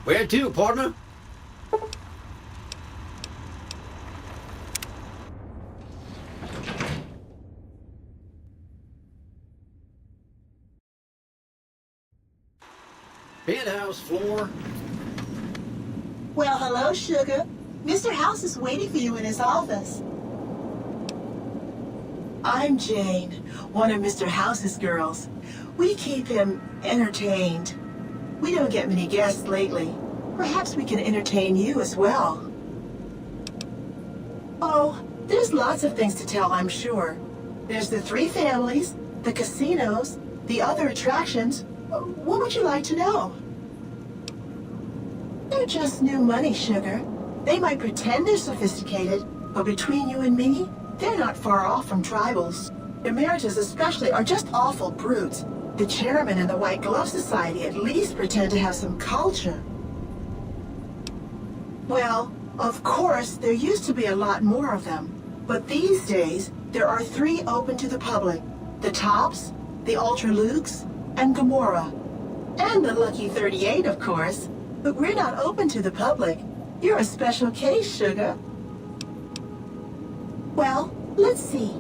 Where to, partner? Penthouse floor. Well, hello, Sugar. Mr. House is waiting for you in his office. I'm Jane, one of Mr. House's girls. We keep him entertained. We don't get many guests lately. Perhaps we can entertain you as well. Oh, there's lots of things to tell, I'm sure. There's the 3 families, the casinos, the other attractions. What would you like to know? They're just new money, Sugar. They might pretend they're sophisticated, but between you and me, they're not far off from tribals. Emeritus especially are just awful brutes. The chairman and the White Glove Society at least pretend to have some culture. Well, of course, there used to be a lot more of them. But these days, there are 3 open to the public. The Tops, the Ultra Lukes, and Gamora. And the Lucky 38, of course. But we're not open to the public. You're a special case, Sugar. Well, let's see.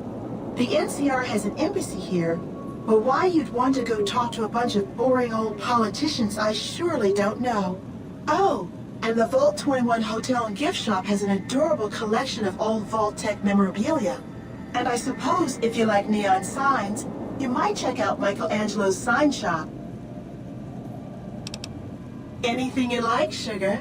The NCR has an embassy here, but why you'd want to go talk to a bunch of boring old politicians, I surely don't know. Oh, and the Vault 21 Hotel and Gift Shop has an adorable collection of old Vault-Tec memorabilia. And I suppose if you like neon signs, you might check out Michelangelo's sign shop. Anything you like, Sugar?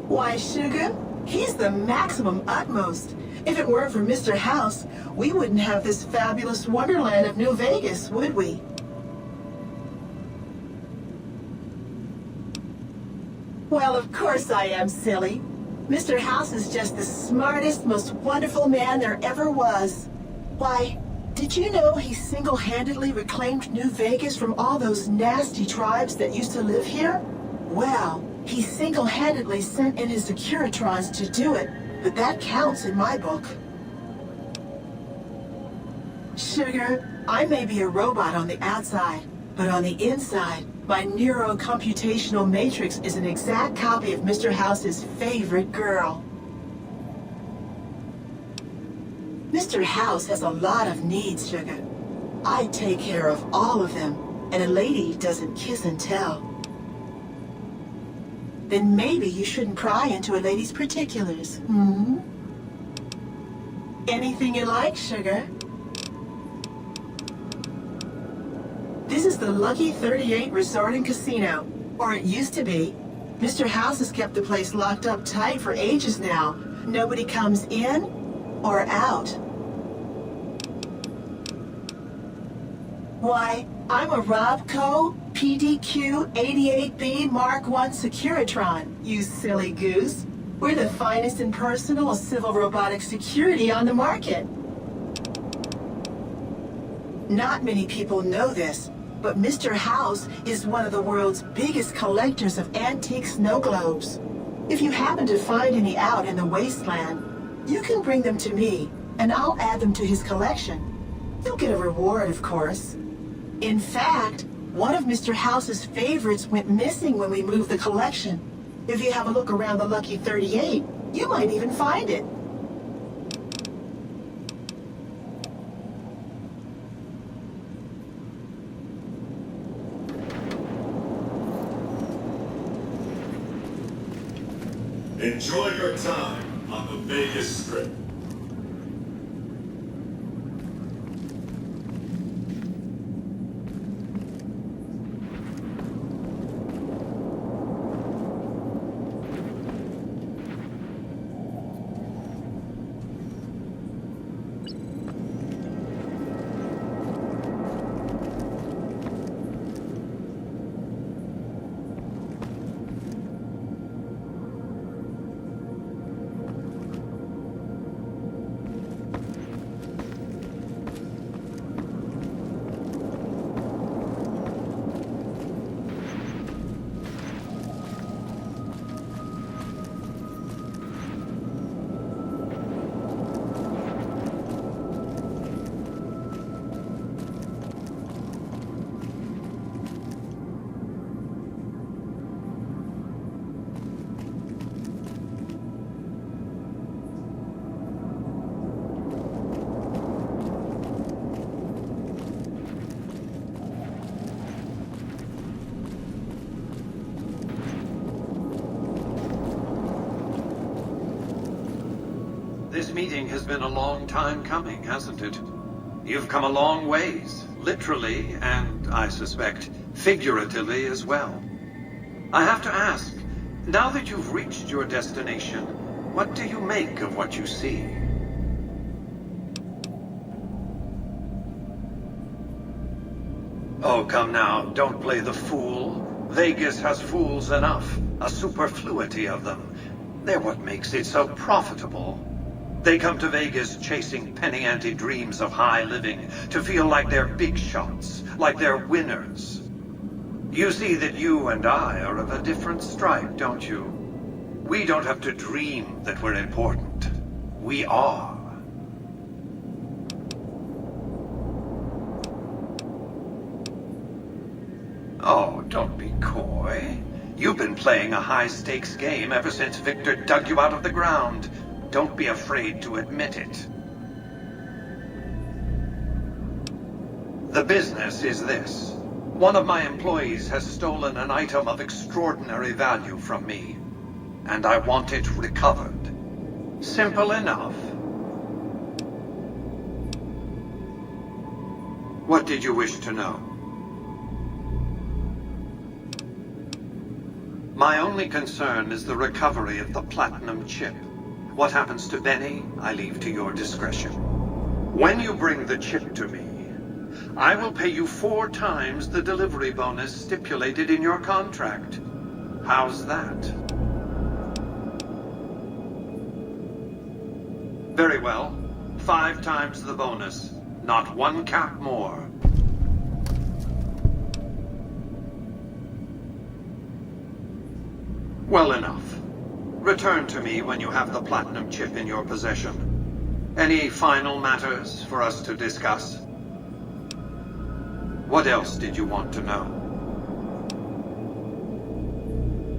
Why, Sugar, he's the maximum utmost. If it weren't for Mr. House, we wouldn't have this fabulous wonderland of New Vegas, would we? Well, of course I am, silly. Mr. House is just the smartest, most wonderful man there ever was. Why, did you know he single-handedly reclaimed New Vegas from all those nasty tribes that used to live here? Well, he single-handedly sent in his Securitrons to do it, but that counts in my book. Sugar, I may be a robot on the outside, but on the inside, my neurocomputational matrix is an exact copy of Mr. House's favorite girl. Mr. House has a lot of needs, Sugar. I take care of all of them, and a lady doesn't kiss and tell. Then maybe you shouldn't pry into a lady's particulars, hmm? Anything you like, Sugar? This is the Lucky 38 Resort and Casino, or it used to be. Mr. House has kept the place locked up tight for ages now. Nobody comes in or out. Why, I'm a Robco PDQ 88B Mark I Securitron, you silly goose. We're the finest in personal civil robotic security on the market. Not many people know this, but Mr. House is one of the world's biggest collectors of antique snow globes. If you happen to find any out in the wasteland, you can bring them to me, and I'll add them to his collection. You'll get a reward, of course. In fact, one of Mr. House's favorites went missing when we moved the collection. If you have a look around the Lucky 38, you might even find it. Enjoy your time on the Vegas Strip. This meeting has been a long time coming, hasn't it? You've come a long ways, literally, and I suspect figuratively as well. I have to ask, now that you've reached your destination, what do you make of what you see? Oh, come now, don't play the fool. Vegas has fools enough, a superfluity of them. They're what makes it so profitable. They come to Vegas chasing penny-ante dreams of high living, to feel like they're big shots, like they're winners. You see that you and I are of a different stripe, don't you? We don't have to dream that we're important. We are. Oh, don't be coy. You've been playing a high-stakes game ever since Victor dug you out of the ground. Don't be afraid to admit it. The business is this. One of my employees has stolen an item of extraordinary value from me, and I want it recovered. Simple enough. What did you wish to know? My only concern is the recovery of the platinum chip. What happens to Benny, I leave to your discretion. When you bring the chip to me, I will pay you 4 times the delivery bonus stipulated in your contract. How's that? Very well. 5 times the bonus. Not 1 cap more. Well enough. Return to me when you have the platinum chip in your possession. Any final matters for us to discuss? What else did you want to know?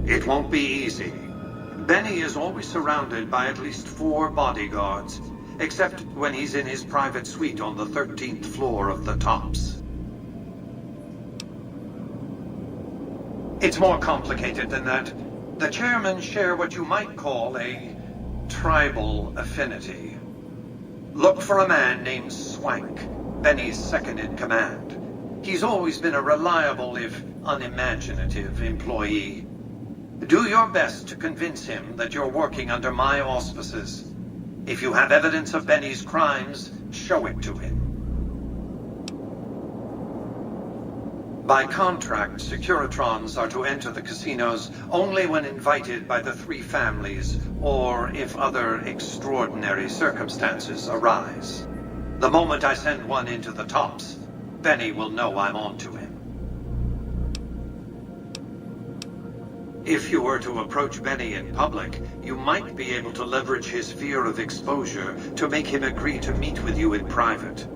It won't be easy. Benny is always surrounded by at least 4 bodyguards, except when he's in his private suite on the 13th floor of the Tops. It's more complicated than that. The chairmen share what you might call a tribal affinity. Look for a man named Swank, Benny's second-in-command. He's always been a reliable, if unimaginative, employee. Do your best to convince him that you're working under my auspices. If you have evidence of Benny's crimes, show it to him. By contract, Securitrons are to enter the casinos only when invited by the 3 families, or if other extraordinary circumstances arise. The moment I send one into the Tops, Benny will know I'm on to him. If you were to approach Benny in public, you might be able to leverage his fear of exposure to make him agree to meet with you in private.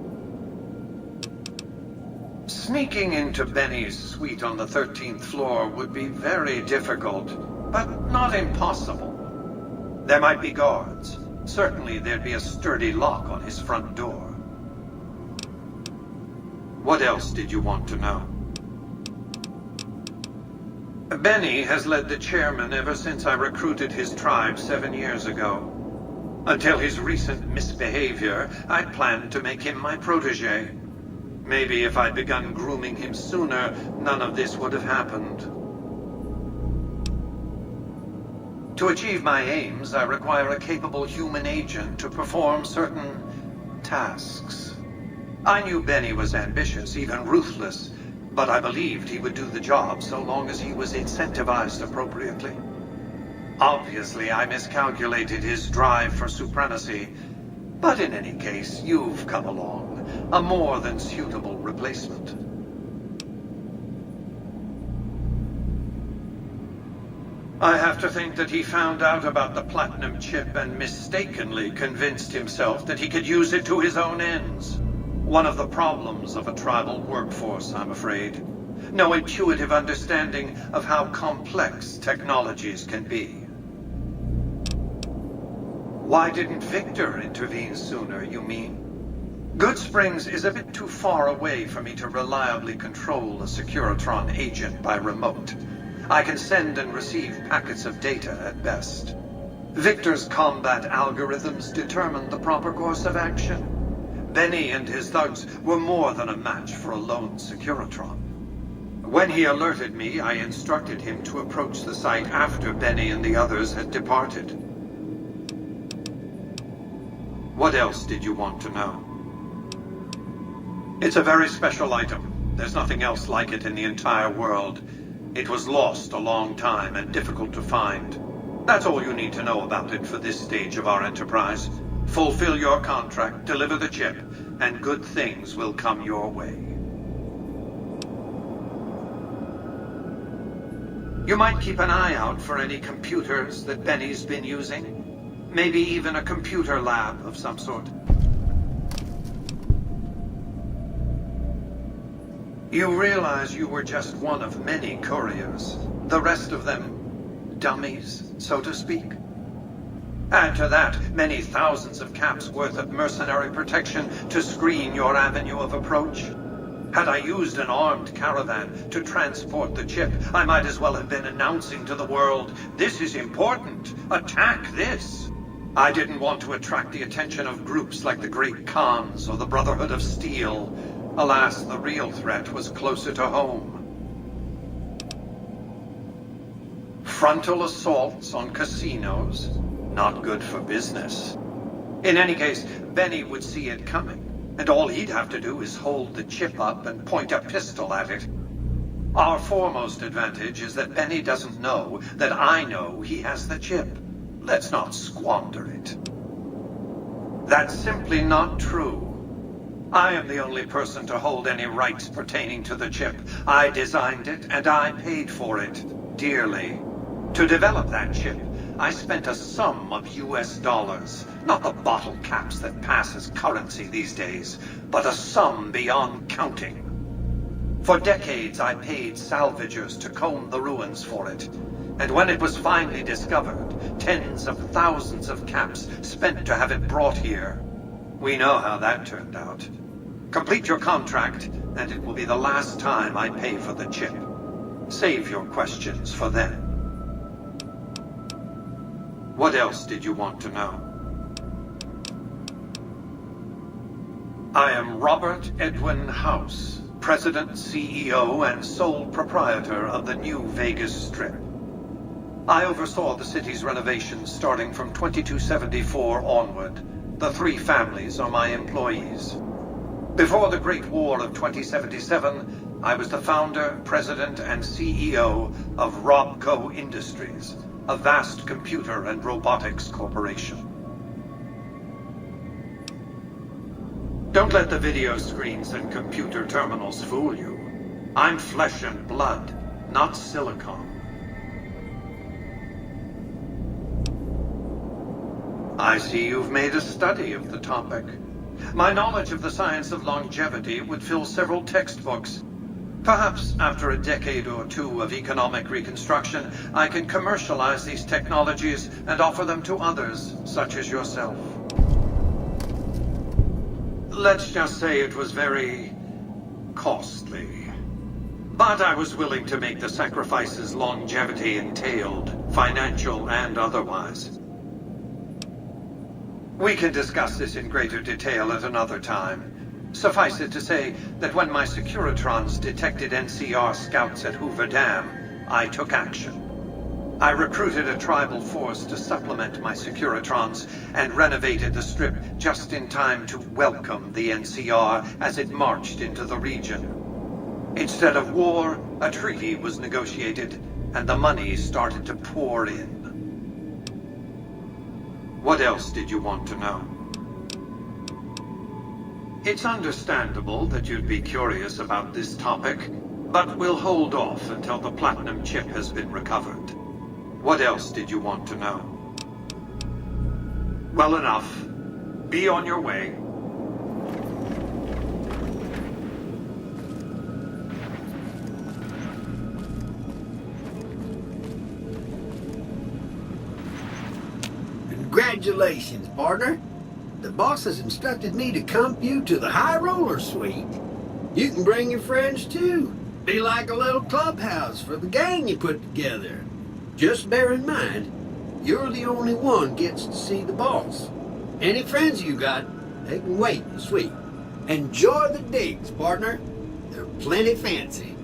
Sneaking into Benny's suite on the 13th floor would be very difficult, but not impossible. There might be guards. Certainly there'd be a sturdy lock on his front door. What else did you want to know? Benny has led the chairman ever since I recruited his tribe 7 years ago. Until his recent misbehavior, I'd planned to make him my protege. Maybe if I'd begun grooming him sooner, none of this would have happened. To achieve my aims, I require a capable human agent to perform certain tasks. I knew Benny was ambitious, even ruthless, but I believed he would do the job so long as he was incentivized appropriately. Obviously, I miscalculated his drive for supremacy, but in any case, you've come along. A more than suitable replacement. I have to think that he found out about the platinum chip and mistakenly convinced himself that he could use it to his own ends. One of the problems of a tribal workforce, I'm afraid. No intuitive understanding of how complex technologies can be. Why didn't Victor intervene sooner, you mean? Good Springs is a bit too far away for me to reliably control a Securitron agent by remote. I can send and receive packets of data at best. Victor's combat algorithms determined the proper course of action. Benny and his thugs were more than a match for a lone Securitron. When he alerted me, I instructed him to approach the site after Benny and the others had departed. What else did you want to know? It's a very special item. There's nothing else like it in the entire world. It was lost a long time and difficult to find. That's all you need to know about it for this stage of our enterprise. Fulfill your contract, deliver the chip, and good things will come your way. You might keep an eye out for any computers that Benny's been using. Maybe even a computer lab of some sort. You realize you were just one of many couriers. The rest of them, dummies, so to speak. Add to that many thousands of caps worth of mercenary protection to screen your avenue of approach. Had I used an armed caravan to transport the chip, I might as well have been announcing to the world, "This is important. Attack this." I didn't want to attract the attention of groups like the Great Khans or the Brotherhood of Steel. Alas, the real threat was closer to home. Frontal assaults on casinos, not good for business. In any case, Benny would see it coming, and all he'd have to do is hold the chip up and point a pistol at it. Our foremost advantage is that Benny doesn't know that I know he has the chip. Let's not squander it. That's simply not true. I am the only person to hold any rights pertaining to the chip. I designed it, and I paid for it, dearly. To develop that chip, I spent a sum of US dollars, not the bottle caps that pass as currency these days, but a sum beyond counting. For decades, I paid salvagers to comb the ruins for it, and when it was finally discovered, tens of thousands of caps spent to have it brought here. We know how that turned out. Complete your contract, and it will be the last time I pay for the chip. Save your questions for then. What else did you want to know? I am Robert Edwin House, President, CEO, and sole proprietor of the new Vegas Strip. I oversaw the city's renovations starting from 2274 onward. The 3 families are my employees. Before the Great War of 2077, I was the founder, president, and CEO of Robco Industries, a vast computer and robotics corporation. Don't let the video screens and computer terminals fool you. I'm flesh and blood, not silicon. I see you've made a study of the topic. My knowledge of the science of longevity would fill several textbooks. Perhaps after a decade or 2 of economic reconstruction, I can commercialize these technologies and offer them to others, such as yourself. Let's just say it was very costly. But I was willing to make the sacrifices longevity entailed, financial and otherwise. We can discuss this in greater detail at another time. Suffice it to say that when my Securitrons detected NCR scouts at Hoover Dam, I took action. I recruited a tribal force to supplement my Securitrons and renovated the Strip just in time to welcome the NCR as it marched into the region. Instead of war, a treaty was negotiated, and the money started to pour in. What else did you want to know? It's understandable that you'd be curious about this topic, but we'll hold off until the platinum chip has been recovered. What else did you want to know? Well enough. Be on your way. Congratulations, partner. The boss has instructed me to comp you to the High Roller Suite. You can bring your friends too. Be like a little clubhouse for the gang you put together. Just bear in mind, you're the only one gets to see the boss. Any friends you got, they can wait in the suite. Enjoy the digs, partner. They're plenty fancy.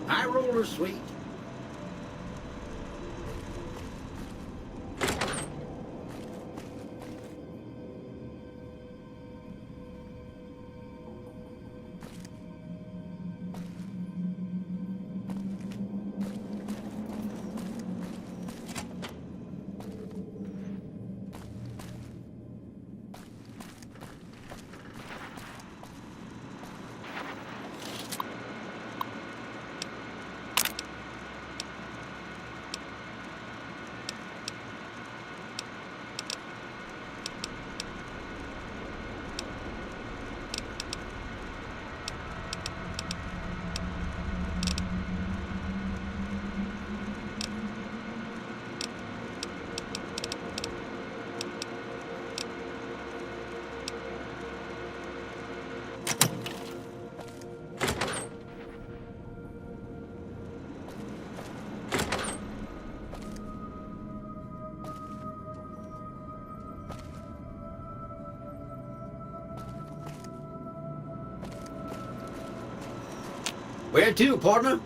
High roller suite. Where to, partner?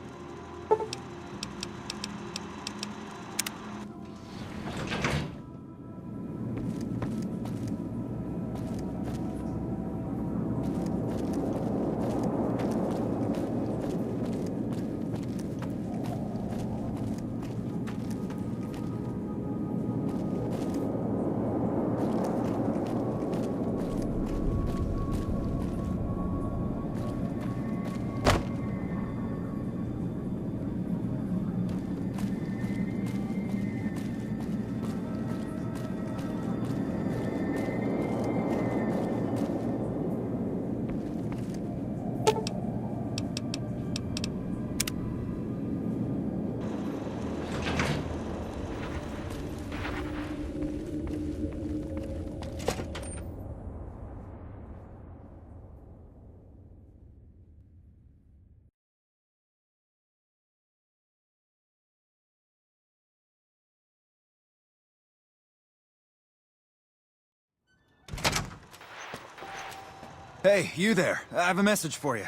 Hey, you there. I have a message for you.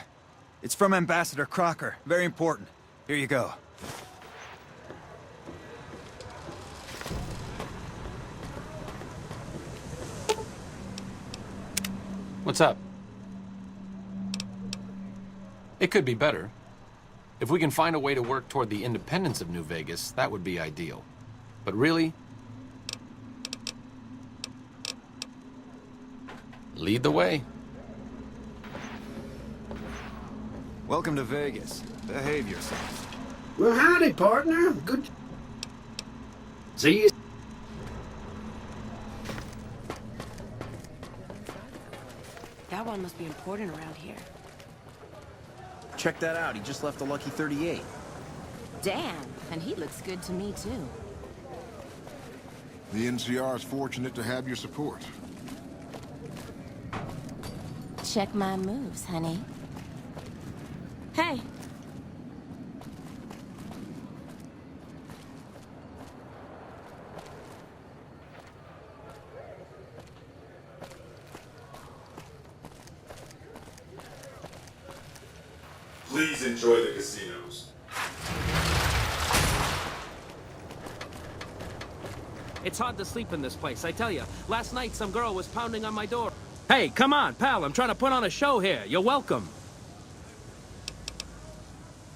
It's from Ambassador Crocker. Very important. Here you go. What's up? It could be better. If we can find a way to work toward the independence of New Vegas, that would be ideal. But really, lead the way. Welcome to Vegas. Behave yourself. Well, howdy, partner. Good. See you. That one must be important around here. Check that out. He just left a lucky 38. Damn, and he looks good to me, too. The NCR is fortunate to have your support. Check my moves, honey. Hey. Please enjoy the casinos. It's hard to sleep in this place, I tell you. Last night, some girl was pounding on my door. Hey, come on, pal, I'm trying to put on a show here. You're welcome.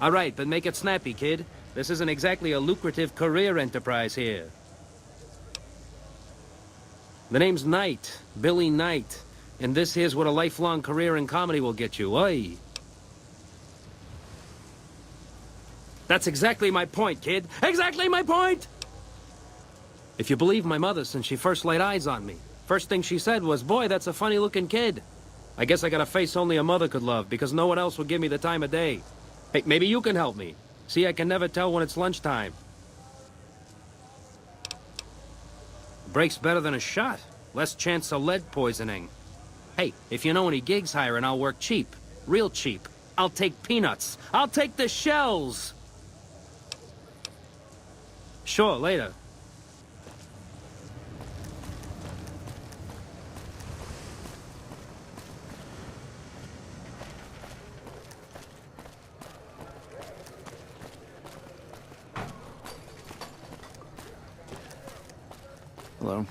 All right, then make it snappy, kid. This isn't exactly a lucrative career enterprise here. The name's Knight, Billy Knight. And this here's what a lifelong career in comedy will get you, oi. That's exactly my point, kid. Exactly my point! If you believe my mother since she first laid eyes on me, first thing she said was, boy, that's a funny-looking kid. I guess I got a face only a mother could love, because no one else would give me the time of day. Hey, maybe you can help me. See, I can never tell when it's lunchtime. Breaks better than a shot. Less chance of lead poisoning. Hey, if you know any gigs hiring, I'll work cheap. Real cheap. I'll take peanuts. I'll take the shells. Sure, later. Hello.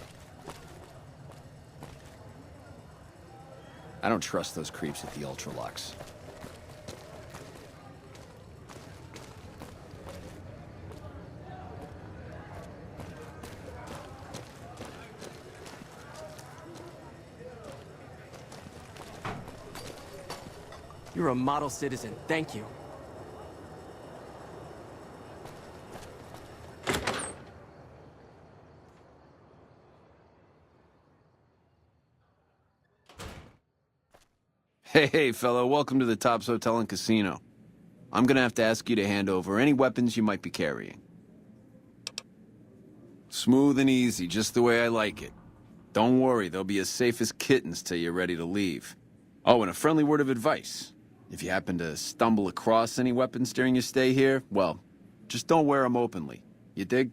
I don't trust those creeps at the Ultralux. You're a model citizen. Thank you. Hey, fellow, welcome to the Tops Hotel and Casino. I'm gonna have to ask you to hand over any weapons you might be carrying. Smooth and easy, just the way I like it. Don't worry, they'll be as safe as kittens till you're ready to leave. Oh, and a friendly word of advice. If you happen to stumble across any weapons during your stay here, well, just don't wear them openly. You dig?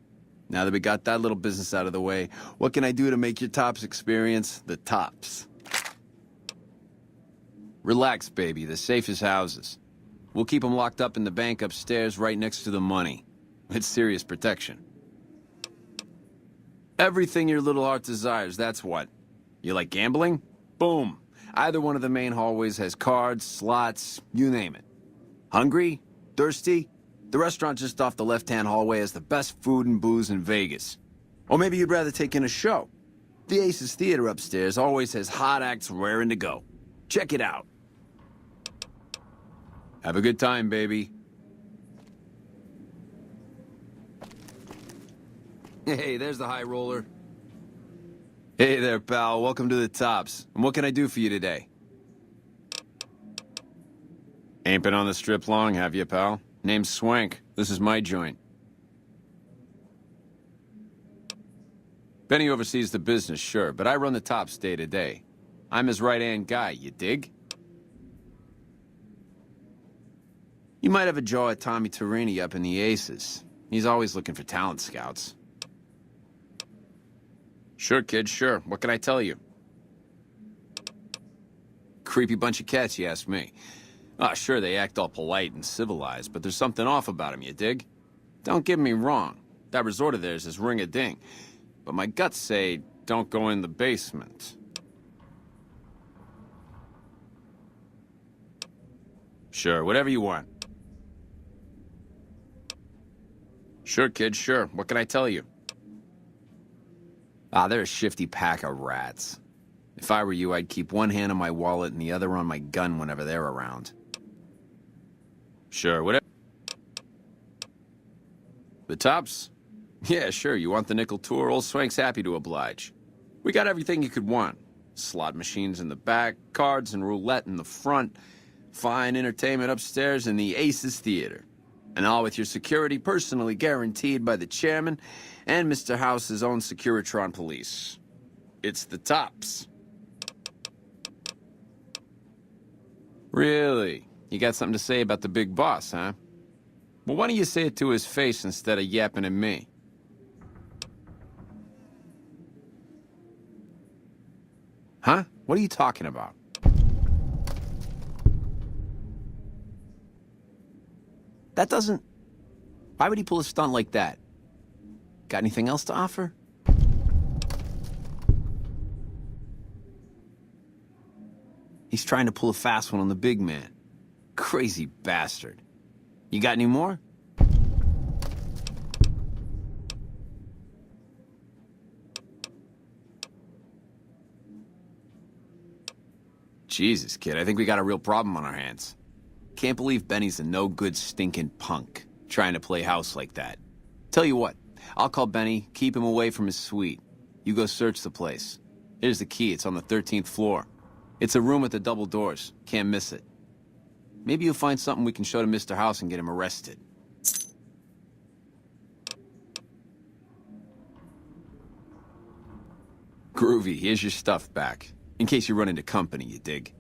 Now that we got that little business out of the way, what can I do to make your Tops experience the tops? Relax, baby. The safe is houses. We'll keep them locked up in the bank upstairs right next to the money. It's serious protection. Everything your little heart desires, that's what. You like gambling? Boom. Either one of the main hallways has cards, slots, you name it. Hungry? Thirsty? The restaurant just off the left-hand hallway has the best food and booze in Vegas. Or maybe you'd rather take in a show. The Aces Theater upstairs always has hot acts raring to go. Check it out. Have a good time, baby. Hey, there's the high roller. Hey there, pal. Welcome to the Tops. And what can I do for you today? Ain't been on the strip long, have you, pal? Name's Swank. This is my joint. Benny oversees the business, sure, but I run the Tops day to day. I'm his right-hand guy, you dig? You might have a jaw at Tommy Torini up in the Aces. He's always looking for talent scouts. Sure, kid, sure. What can I tell you? Creepy bunch of cats, you ask me. Ah, sure, they act all polite and civilized, but there's something off about them, you dig? Don't get me wrong. That resort of theirs is ring-a-ding. But my guts say, don't go in the basement. Sure, whatever you want. Sure, kid, sure. What can I tell you? Ah, they're a shifty pack of rats. If I were you, I'd keep one hand on my wallet and the other on my gun whenever they're around. Sure, whatever. The Tops? Yeah, sure. You want the nickel tour? Old Swank's happy to oblige. We got everything you could want. Slot machines in the back, cards and roulette in the front, fine entertainment upstairs in the Aces Theater. And all with your security personally guaranteed by the chairman and Mr. House's own Securitron police. It's the Tops. Really? You got something to say about the big boss, huh? Well, why don't you say it to his face instead of yapping at me? Huh? What are you talking about? That doesn't... Why would he pull a stunt like that? Got anything else to offer? He's trying to pull a fast one on the big man. Crazy bastard. You got any more? Jesus, kid, I think we got a real problem on our hands. Can't believe Benny's a no-good stinking punk, trying to play house like that. Tell you what, I'll call Benny, keep him away from his suite. You go search the place. Here's the key, it's on the 13th floor. It's a room with the double doors, can't miss it. Maybe you'll find something we can show to Mr. House and get him arrested. Groovy, here's your stuff back. In case you run into company, you dig?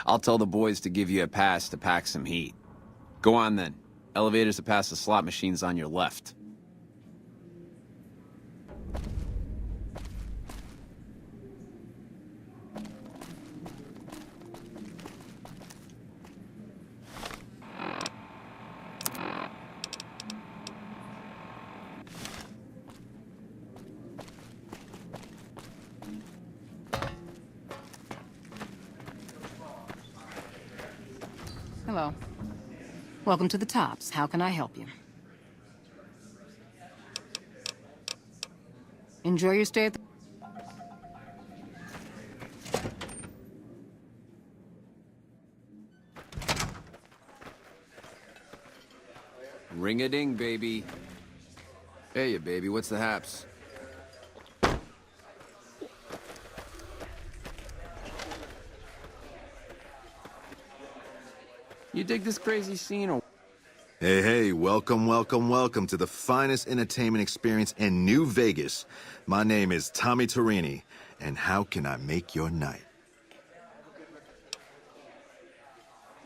I'll tell the boys to give you a pass to pack some heat. Go on then. Elevators to pass the slot machines on your left. Hello. Welcome to the Tops. How can I help you? Enjoy your stay at the... Ring-a-ding, baby. Hey, ya, baby, what's the haps? You dig this crazy scene or... Hey, hey, welcome, welcome, welcome to the finest entertainment experience in New Vegas. My name is Tommy Torini, and how can I make your night?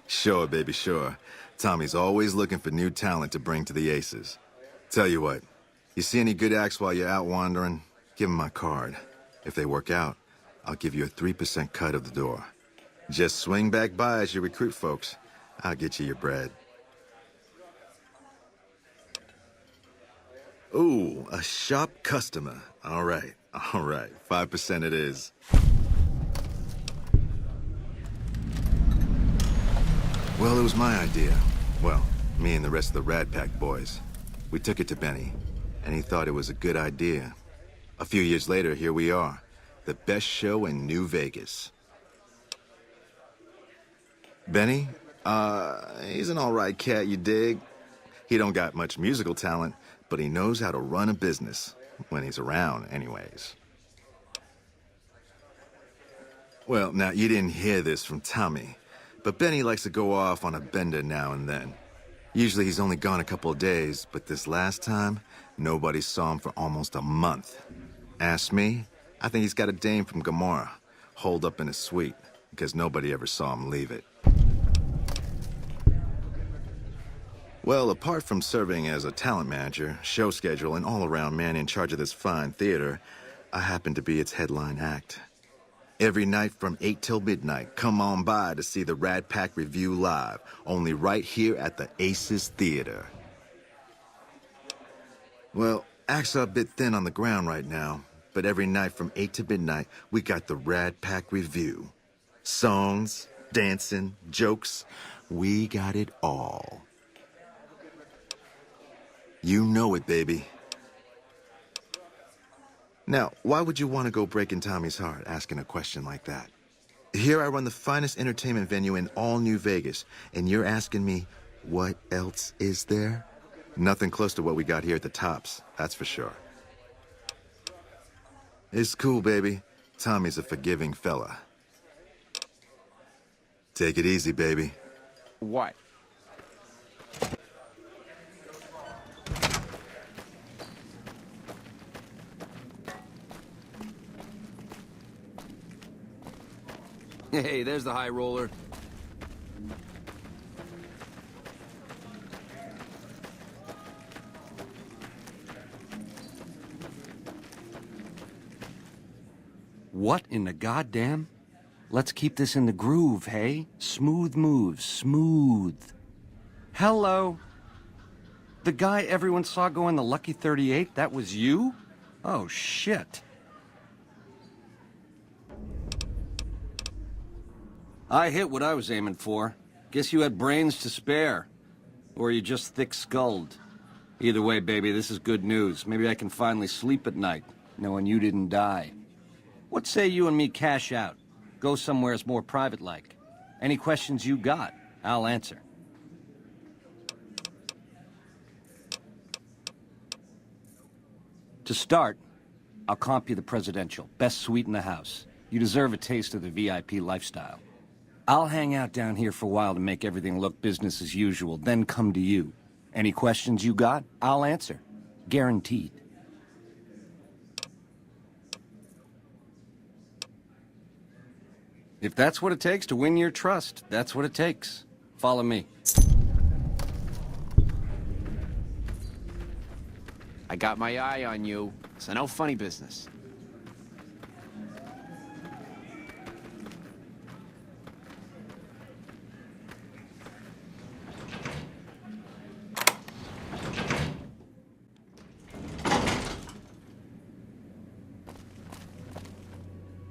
Sure, baby, sure. Tommy's always looking for new talent to bring to the Aces. Tell you what, you see any good acts while you're out wandering, give them my card. If they work out, I'll give you a 3% cut of the door. Just swing back by as you recruit folks. I'll get you your bread. Ooh, a shop customer. All right, 5% it is. Well, it was my idea. Well, me and the rest of the Rat Pack boys. We took it to Benny, and he thought it was a good idea. A few years later, here we are. The best show in New Vegas. Benny? He's an all right cat, you dig? He don't got much musical talent, but he knows how to run a business. When he's around, anyways. Well, now, you didn't hear this from Tommy, but Benny likes to go off on a bender now and then. Usually he's only gone a couple of days, but this last time, nobody saw him for almost a month. Ask me, I think he's got a dame from Gomorrah, holed up in his suite, because nobody ever saw him leave it. Well, apart from serving as a talent manager, show schedule, and all-around man in charge of this fine theater, I happen to be its headline act. Every night from 8 till midnight, come on by to see the Rat Pack Review live, only right here at the Aces Theater. Well, acts are a bit thin on the ground right now, but every night from 8 to midnight, we got the Rat Pack Review. Songs, dancing, jokes, we got it all. You know it, baby. Now, why would you want to go breaking Tommy's heart asking a question like that? Here I run the finest entertainment venue in all New Vegas, and you're asking me, what else is there? Nothing close to what we got here at the Tops, that's for sure. It's cool, baby. Tommy's a forgiving fella. Take it easy, baby. What? Hey, there's the high roller. What in the goddamn? Let's keep this in the groove, hey? Smooth moves, smooth. Hello? The guy everyone saw go in the Lucky 38, that was you? Oh, shit. I hit what I was aiming for. Guess you had brains to spare. Or you just thick-skulled. Either way, baby, this is good news. Maybe I can finally sleep at night, knowing you didn't die. What say you and me cash out? Go somewheres more private-like. Any questions you got, I'll answer. To start, I'll comp you the presidential. Best suite in the house. You deserve a taste of the VIP lifestyle. I'll hang out down here for a while to make everything look business as usual, then come to you. Any questions you got, I'll answer. Guaranteed. If that's what it takes to win your trust, that's what it takes. Follow me. I got my eye on you, so no funny business.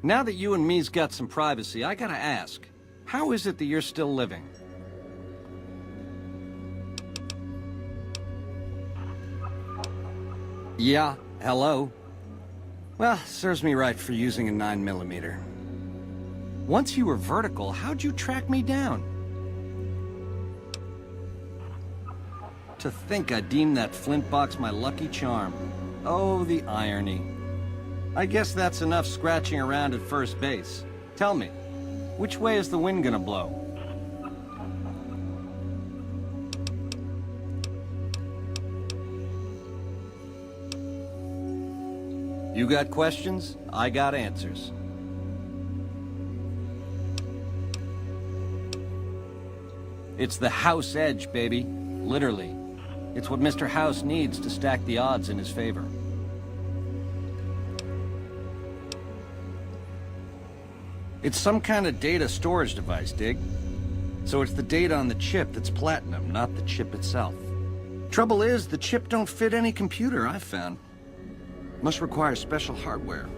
Now that you and me's got some privacy, I gotta ask, how is it that you're still living? Yeah, hello? Well, serves me right for using a 9mm. Once you were vertical, how'd you track me down? To think I deemed that flint box my lucky charm. Oh, the irony. I guess that's enough scratching around at first base. Tell me, which way is the wind gonna blow? You got questions? I got answers. It's the house edge, baby. Literally. It's what Mr. House needs to stack the odds in his favor. It's some kind of data storage device, dig? So it's the data on the chip that's platinum, not the chip itself. Trouble is, the chip don't fit any computer I've found. Must require special hardware.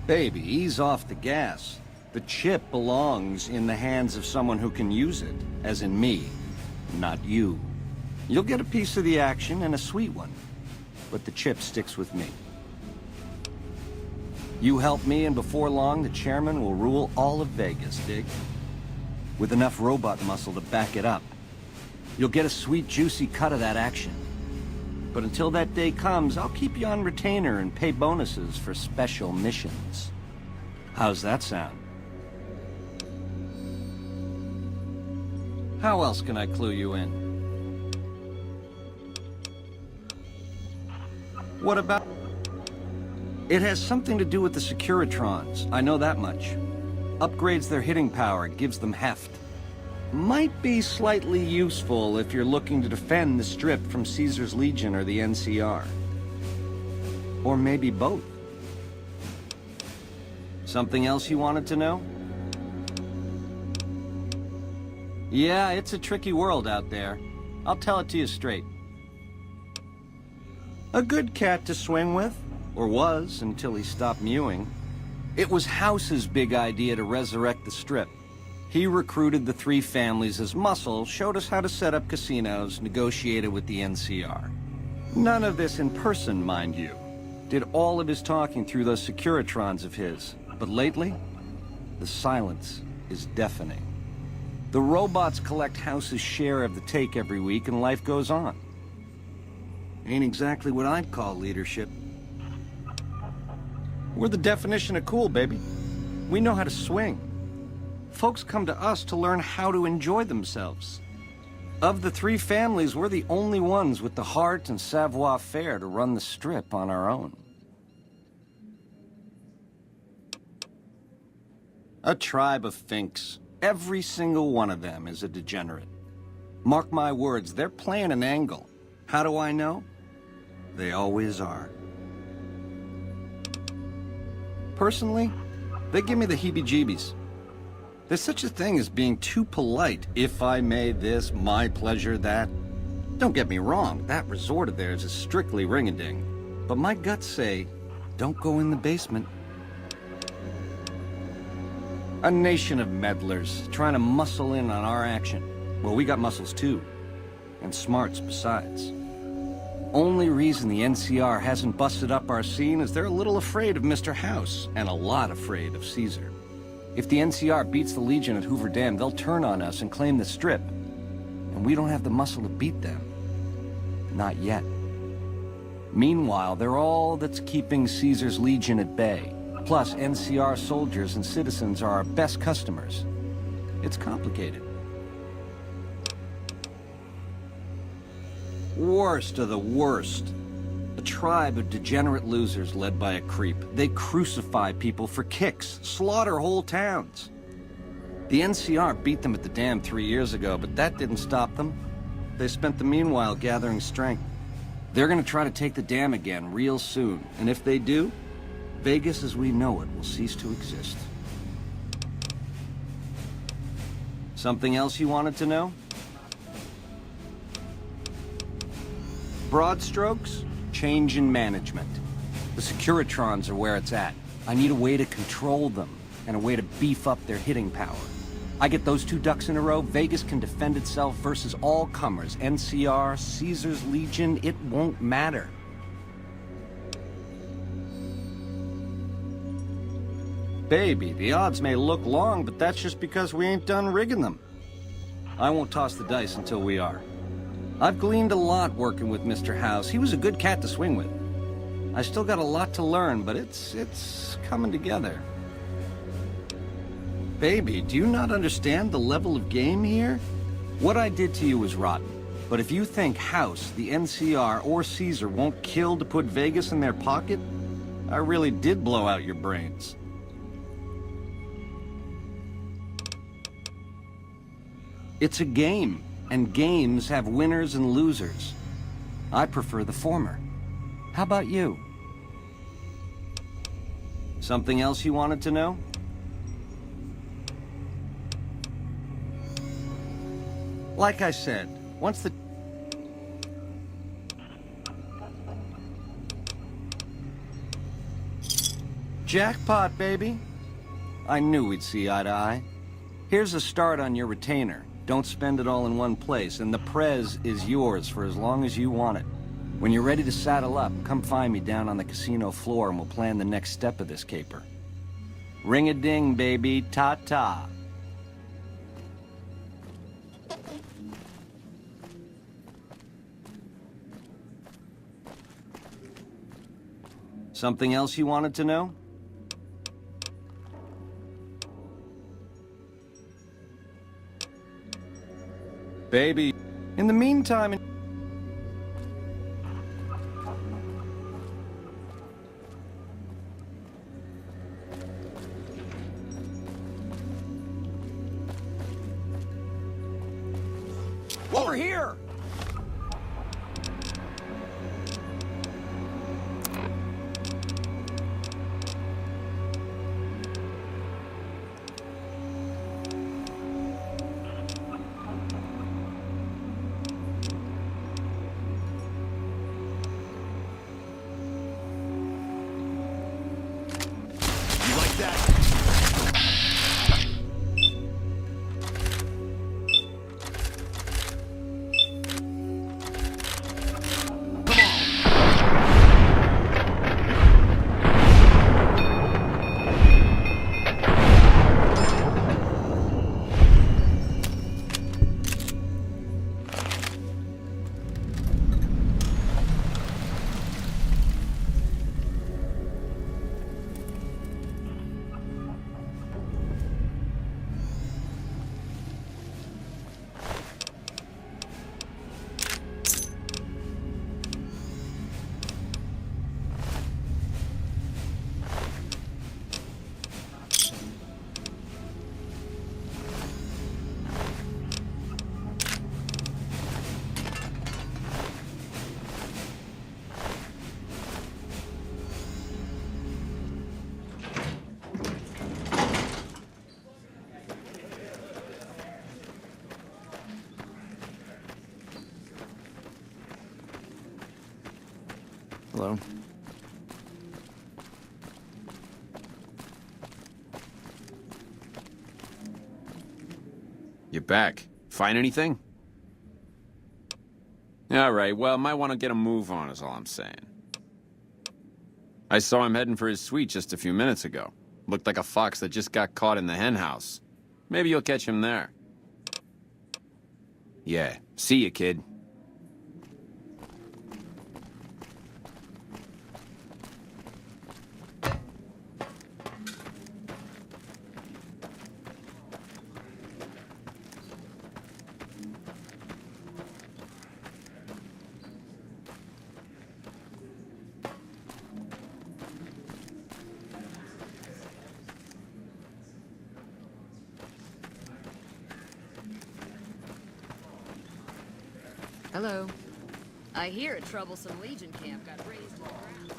Baby, ease off the gas. The chip belongs in the hands of someone who can use it, as in me, not you. You'll get a piece of the action, and a sweet one. But the chip sticks with me. You help me, and before long, the chairman will rule all of Vegas, dig? With enough robot muscle to back it up. You'll get a sweet, juicy cut of that action. But until that day comes, I'll keep you on retainer and pay bonuses for special missions. How's that sound? How else can I clue you in? What about... It has something to do with the Securitrons, I know that much. Upgrades their hitting power, gives them heft. Might be slightly useful if you're looking to defend the Strip from Caesar's Legion or the NCR. Or maybe both. Something else you wanted to know? Yeah, it's a tricky world out there. I'll tell it to you straight. A good cat to swing with. Or was, until he stopped mewing. It was House's big idea to resurrect the Strip. He recruited the three families as muscle, showed us how to set up casinos, negotiated with the NCR. None of this in person, mind you. Did all of his talking through those Securitrons of his. But lately, the silence is deafening. The robots collect House's share of the take every week, and life goes on. Ain't exactly what I'd call leadership. We're the definition of cool, baby. We know how to swing. Folks come to us to learn how to enjoy themselves. Of the three families, we're the only ones with the heart and savoir-faire to run the Strip on our own. A tribe of finks. Every single one of them is a degenerate. Mark my words, they're playing an angle. How do I know? They always are. Personally, they give me the heebie-jeebies. There's such a thing as being too polite. If I may this, my pleasure that. Don't get me wrong, that resort of theirs is strictly ring-a-ding. But my guts say, don't go in the basement. A nation of meddlers, trying to muscle in on our action. Well, we got muscles too. And smarts besides. Only reason the NCR hasn't busted up our scene is they're a little afraid of Mr. House, and a lot afraid of Caesar. If the NCR beats the Legion at Hoover Dam, they'll turn on us and claim the Strip. And we don't have the muscle to beat them. Not yet. Meanwhile, they're all that's keeping Caesar's Legion at bay. Plus, NCR soldiers and citizens are our best customers. It's complicated. Worst of the worst. A tribe of degenerate losers led by a creep. They crucify people for kicks, slaughter whole towns. The NCR beat them at the dam 3 years ago, but that didn't stop them. They spent the meanwhile gathering strength. They're gonna try to take the dam again real soon, and if they do, Vegas as we know it will cease to exist. Something else you wanted to know? Broad strokes, change in management. The Securitrons are where it's at. I need a way to control them, and a way to beef up their hitting power. I get those two ducks in a row, Vegas can defend itself versus all comers. NCR, Caesar's Legion, it won't matter. Baby, the odds may look long, but that's just because we ain't done rigging them. I won't toss the dice until we are. I've gleaned a lot working with Mr. House. He was a good cat to swing with. I still got a lot to learn, but it's coming together. Baby, do you not understand the level of game here? What I did to you was rotten. But if you think House, the NCR, or Caesar won't kill to put Vegas in their pocket, I really did blow out your brains. It's a game, and games have winners and losers. I prefer the former. How about you? Something else you wanted to know? Like I said, once the... Jackpot, baby. I knew we'd see eye to eye. Here's a start on your retainer. Don't spend it all in one place, and the Prez is yours for as long as you want it. When you're ready to saddle up, come find me down on the casino floor and we'll plan the next step of this caper. Ring-a-ding, baby. Ta-ta. Something else you wanted to know? Baby, in the meantime... Over here! Hello? You're back. Find anything? All right, well, might want to get a move on is all I'm saying. I saw him heading for his suite just a few minutes ago. Looked like a fox that just got caught in the hen house. Maybe you'll catch him there. Yeah, see you, kid. Hello. I hear a troublesome Legion camp got raised on the ground.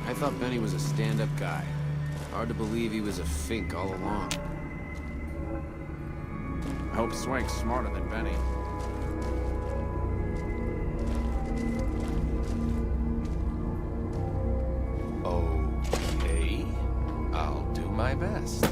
I thought Benny was a stand-up guy. Hard to believe he was a fink all along. I hope Swank's smarter than Benny. Okay. I'll do my best.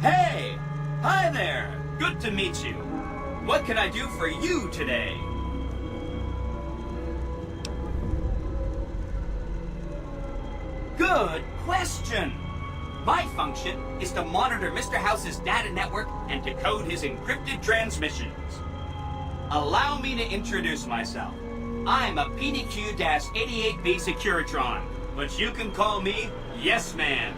Hey! Hi there! Good to meet you. What can I do for you today? Good question! My function is to monitor Mr. House's data network and decode his encrypted transmissions. Allow me to introduce myself. I'm a PDQ-88B Securitron, but you can call me Yes Man.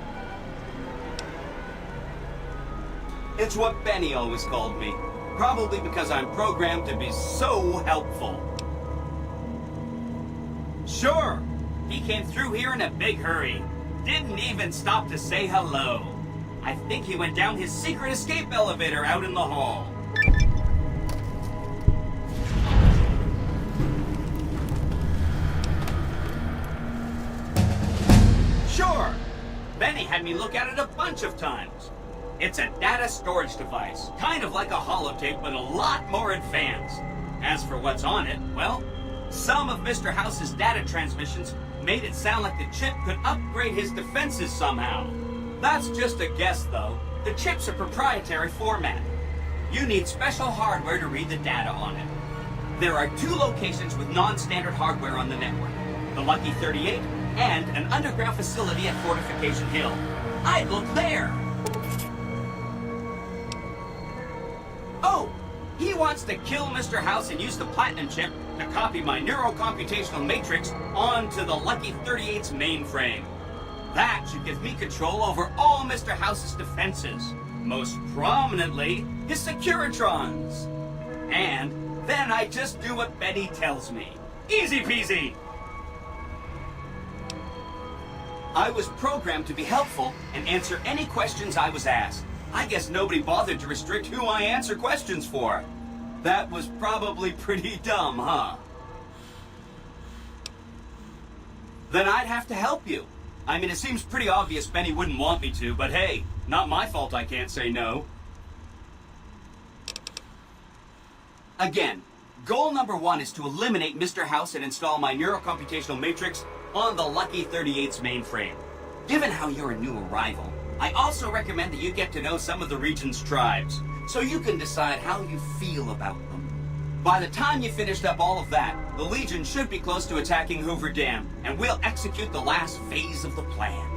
It's what Benny always called me. Probably because I'm programmed to be so helpful. Sure, he came through here in a big hurry. Didn't even stop to say hello. I think he went down his secret escape elevator out in the hall. Sure, Benny had me look at it a bunch of times. It's a data storage device, kind of like a holotape, but a lot more advanced. As for what's on it, well, some of Mr. House's data transmissions made it sound like the chip could upgrade his defenses somehow. That's just a guess, though. The chip's a proprietary format. You need special hardware to read the data on it. There are 2 locations with non-standard hardware on the network. The Lucky 38 and an underground facility at Fortification Hill. I'd look there! Oh! He wants to kill Mr. House and use the Platinum chip to copy my neurocomputational matrix onto the Lucky 38's mainframe. That should give me control over all Mr. House's defenses, most prominently his Securitrons. And then I just do what Benny tells me. Easy peasy! I was programmed to be helpful and answer any questions I was asked. I guess nobody bothered to restrict who I answer questions for. That was probably pretty dumb, huh? Then I'd have to help you. I mean, it seems pretty obvious Benny wouldn't want me to, but hey, not my fault I can't say no. Again, goal number 1 is to eliminate Mr. House and install my neurocomputational matrix on the Lucky 38's mainframe. Given how you're a new arrival, I also recommend that you get to know some of the region's tribes, so you can decide how you feel about them. By the time you finished up all of that, the Legion should be close to attacking Hoover Dam, and we'll execute the last phase of the plan.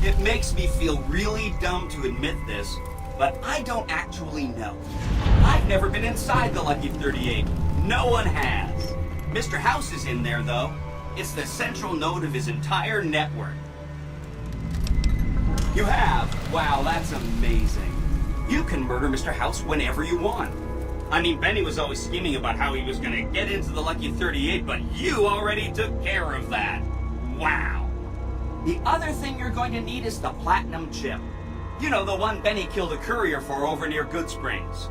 It makes me feel really dumb to admit this, but I don't actually know. I've never been inside the Lucky 38. No one has. Mr. House is in there, though. It's the central node of his entire network. You have? Wow, that's amazing. You can murder Mr. House whenever you want. I mean, Benny was always scheming about how he was going to get into the Lucky 38, but you already took care of that. Wow. The other thing you're going to need is the platinum chip. You know, the one Benny killed a courier for over near Good Springs.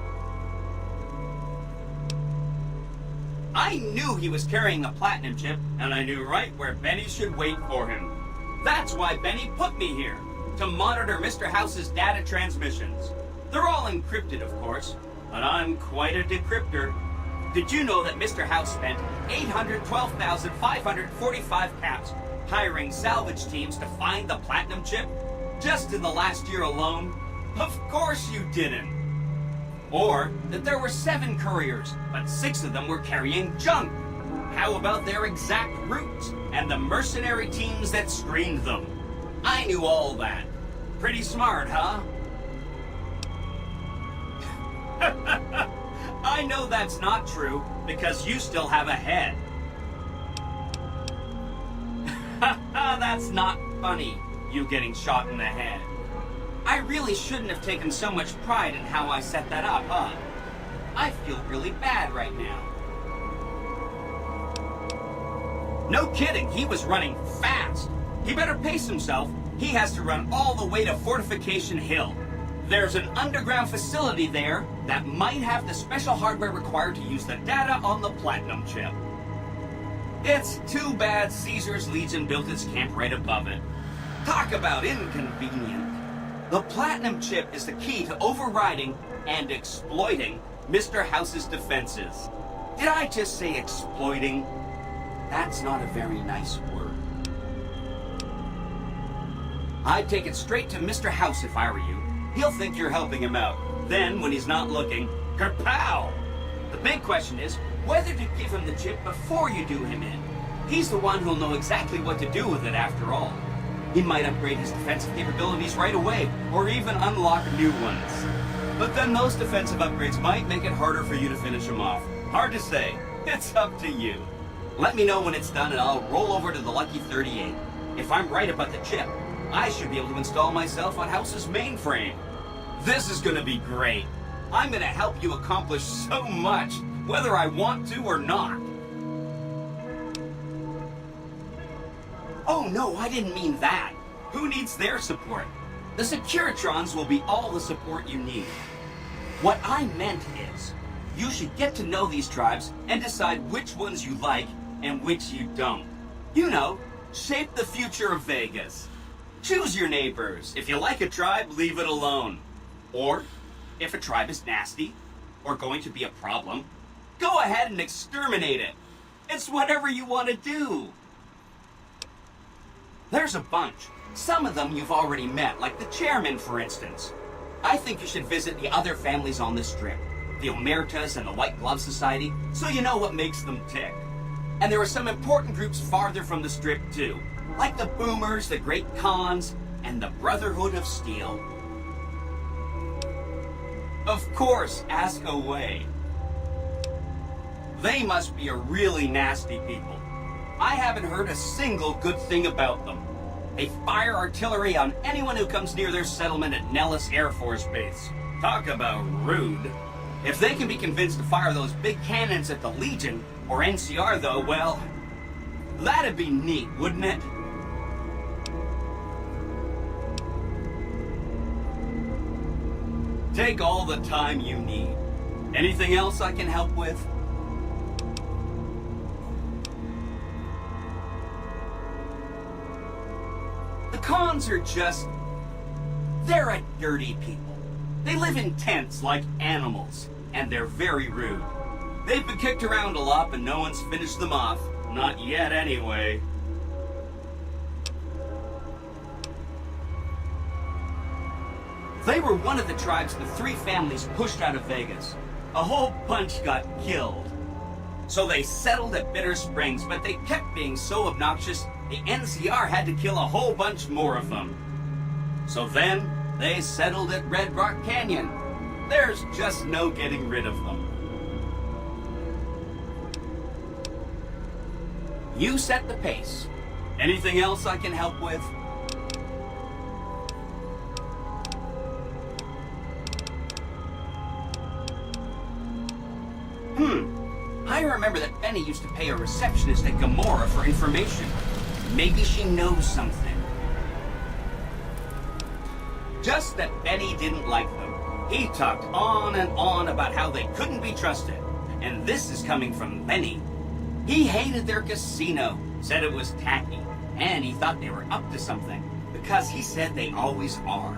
I knew he was carrying a platinum chip, and I knew right where Benny should wait for him. That's why Benny put me here, to monitor Mr. House's data transmissions. They're all encrypted, of course, but I'm quite a decryptor. Did you know that Mr. House spent 812,545 caps hiring salvage teams to find the platinum chip? Just in the last year alone? Of course you didn't. Or that there were 7 couriers, but 6 of them were carrying junk. How about their exact routes and the mercenary teams that screened them? I knew all that. Pretty smart, huh? I know that's not true, because you still have a head. That's not funny, you getting shot in the head. I really shouldn't have taken so much pride in how I set that up, huh? I feel really bad right now. No kidding, he was running fast. He better pace himself. He has to run all the way to Fortification Hill. There's an underground facility there that might have the special hardware required to use the data on the platinum chip. It's too bad Caesar's Legion built its camp right above it. Talk about inconvenient. The platinum chip is the key to overriding and exploiting Mr. House's defenses. Did I just say exploiting? That's not a very nice word. I'd take it straight to Mr. House if I were you. He'll think you're helping him out. Then, when he's not looking, kerpow! The big question is whether to give him the chip before you do him in. He's the one who'll know exactly what to do with it after all. He might upgrade his defensive capabilities right away, or even unlock new ones. But then those defensive upgrades might make it harder for you to finish him off. Hard to say. It's up to you. Let me know when it's done and I'll roll over to the Lucky 38. If I'm right about the chip, I should be able to install myself on House's mainframe. This is gonna be great. I'm gonna help you accomplish so much, whether I want to or not. Oh no, I didn't mean that. Who needs their support? The Securitrons will be all the support you need. What I meant is, you should get to know these tribes and decide which ones you like and which you don't. You know, shape the future of Vegas. Choose your neighbors. If you like a tribe, leave it alone. Or, if a tribe is nasty, or going to be a problem, go ahead and exterminate it. It's whatever you want to do. There's a bunch. Some of them you've already met, like the chairman, for instance. I think you should visit the other families on this strip, the Omertas and the White Glove Society, so you know what makes them tick. And there are some important groups farther from the strip, too, like the Boomers, the Great Khans, and the Brotherhood of Steel. Of course, ask away. They must be a really nasty people. I haven't heard a single good thing about them. They fire artillery on anyone who comes near their settlement at Nellis Air Force Base. Talk about rude. If they can be convinced to fire those big cannons at the Legion, or NCR though, well, that'd be neat, wouldn't it? Take all the time you need. Anything else I can help with? The Khans are just... they're a dirty people. They live in tents like animals, and they're very rude. They've been kicked around a lot, but no one's finished them off. Not yet, anyway. They were one of the tribes the 3 families pushed out of Vegas. A whole bunch got killed. So they settled at Bitter Springs, but they kept being so obnoxious, the NCR had to kill a whole bunch more of them. So then, they settled at Red Rock Canyon. There's just no getting rid of them. You set the pace. Anything else I can help with? I remember that Benny used to pay a receptionist at Gamora for information. Maybe she knows something. Just that Benny didn't like them. He talked on and on about how they couldn't be trusted. And this is coming from Benny. He hated their casino, said it was tacky, and he thought they were up to something, because he said they always are.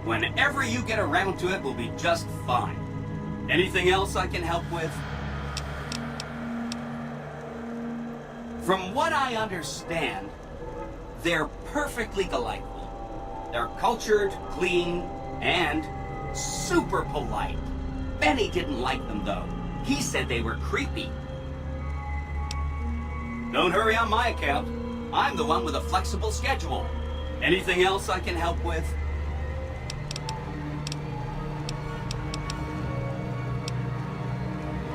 Whenever you get around to it, we'll be just fine. Anything else I can help with? From what I understand, they're perfectly delightful. They're cultured, clean, and super polite. Benny didn't like them, though. He said they were creepy. Don't hurry on my account. I'm the one with a flexible schedule. Anything else I can help with?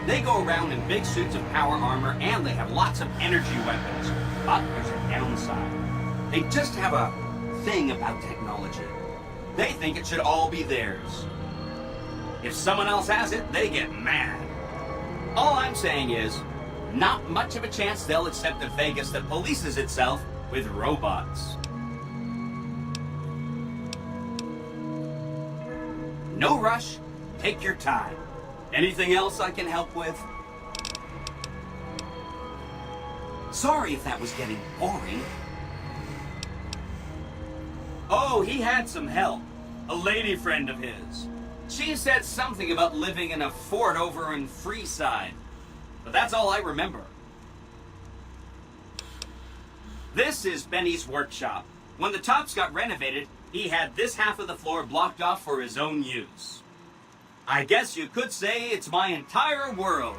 They go around in big suits of power armor, and they have lots of energy weapons. But there's a downside. They just have a thing about technology. They think it should all be theirs. If someone else has it, they get mad. All I'm saying is, not much of a chance they'll accept a Vegas that polices itself with robots. No rush. Take your time. Anything else I can help with? Sorry if that was getting boring. Oh, he had some help. A lady friend of his. She said something about living in a fort over in Freeside. But that's all I remember. This is Benny's workshop. When the tops got renovated, he had this half of the floor blocked off for his own use. I guess you could say it's my entire world.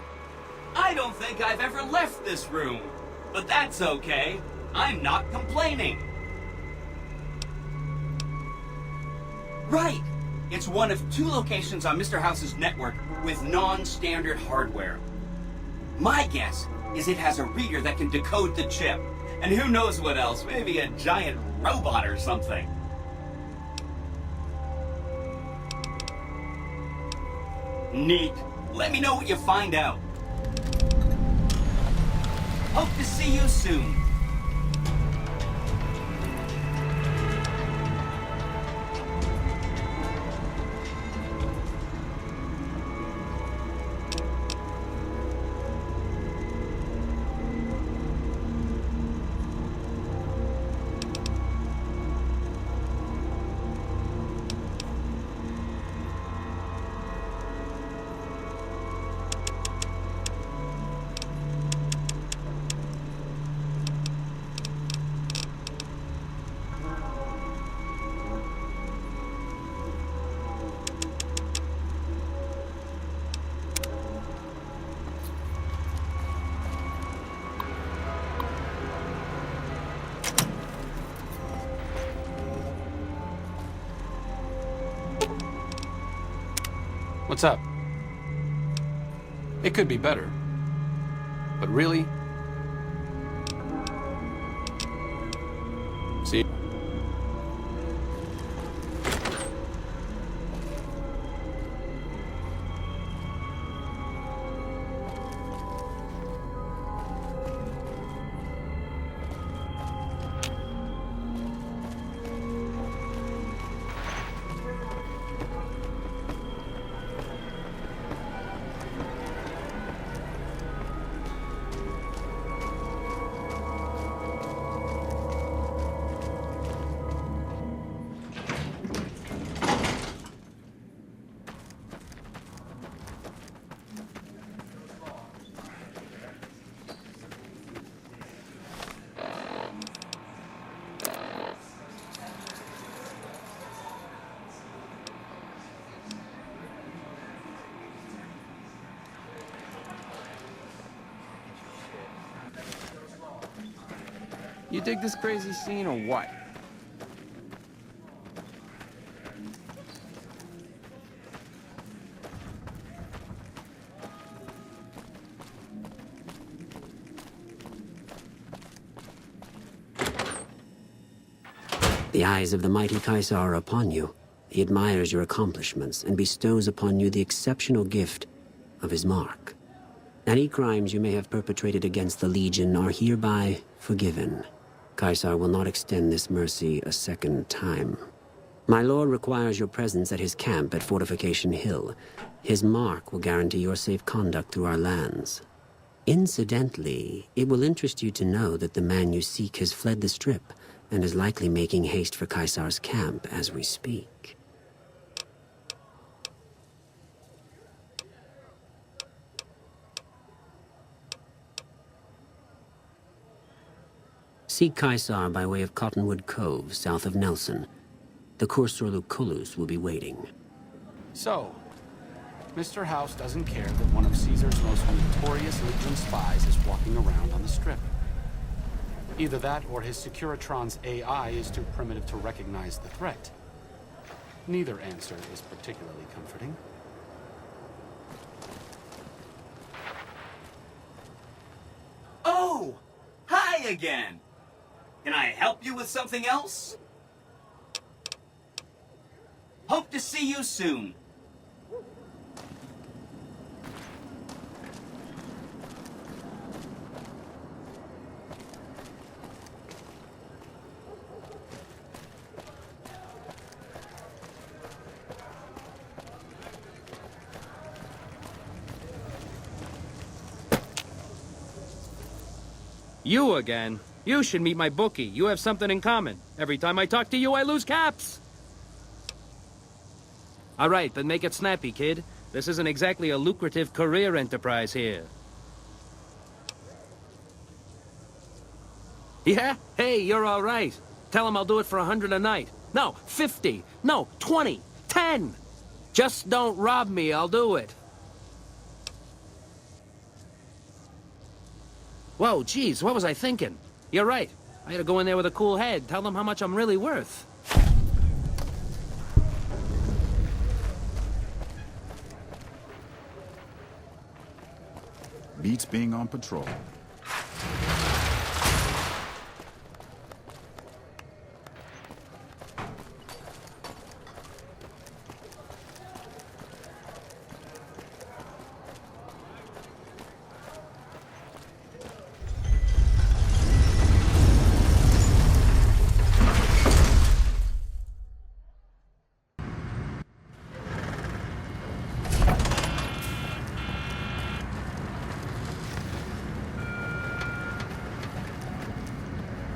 I don't think I've ever left this room. But that's okay. I'm not complaining. Right. It's one of 2 locations on Mr. House's network with non-standard hardware. My guess is it has a reader that can decode the chip. And who knows what else, maybe a giant robot or something. Neat. Let me know what you find out. Hope to see you soon. What's up? It could be better. But really? See? You dig this crazy scene or what? The eyes of the mighty Kaiser are upon you. He admires your accomplishments and bestows upon you the exceptional gift of his mark. Any crimes you may have perpetrated against the Legion are hereby forgiven. Caesar will not extend this mercy a second time. My lord requires your presence at his camp at Fortification Hill. His mark will guarantee your safe conduct through our lands. Incidentally, it will interest you to know that the man you seek has fled the Strip and is likely making haste for Caesar's camp as we speak. Seek Caesar by way of Cottonwood Cove, south of Nelson. The Cursor Lucullus will be waiting. So, Mr. House doesn't care that one of Caesar's most notorious Legion spies is walking around on the Strip. Either that or his Securitron's AI is too primitive to recognize the threat. Neither answer is particularly comforting. Oh! Hi again! Can I help you with something else? Hope to see you soon. You again? You should meet my bookie. You have something in common. Every time I talk to you, I lose caps. All right, but make it snappy, kid. This isn't exactly a lucrative career enterprise here. Yeah? Hey, you're all right. Tell him I'll do it for 100 a night. No, 50. No, 20. 10. Just don't rob me, I'll do it. Whoa, geez, what was I thinking? You're right. I gotta go in there with a cool head, tell them how much I'm really worth. Beats being on patrol.